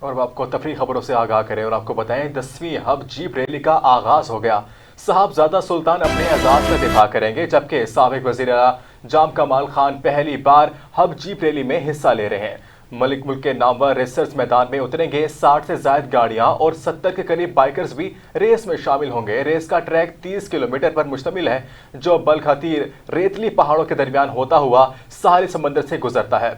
और अब आपको तफरी खबरों से आगाह करें और आपको बताएं 10वीं हब जीप रैली का आगाज हो गया। साहबजादा सुल्तान अपने एजाज में दिफा करेंगे, जबकि साबिक वजीर आला जाम कमाल खान पहली बार हब जीप रैली में हिस्सा ले रहे हैं। मलिक मुल्क के नामवर रेसर्स मैदान में उतरेंगे। 60 से ज्यादा गाड़ियां और 70 के करीब बाइकर्स भी रेस में शामिल होंगे। रेस का ट्रैक 30 किलोमीटर पर मुश्तमिल है, जो बलखतीर रेतली पहाड़ों के दरमियान होता हुआ साहिल समंदर से गुजरता है।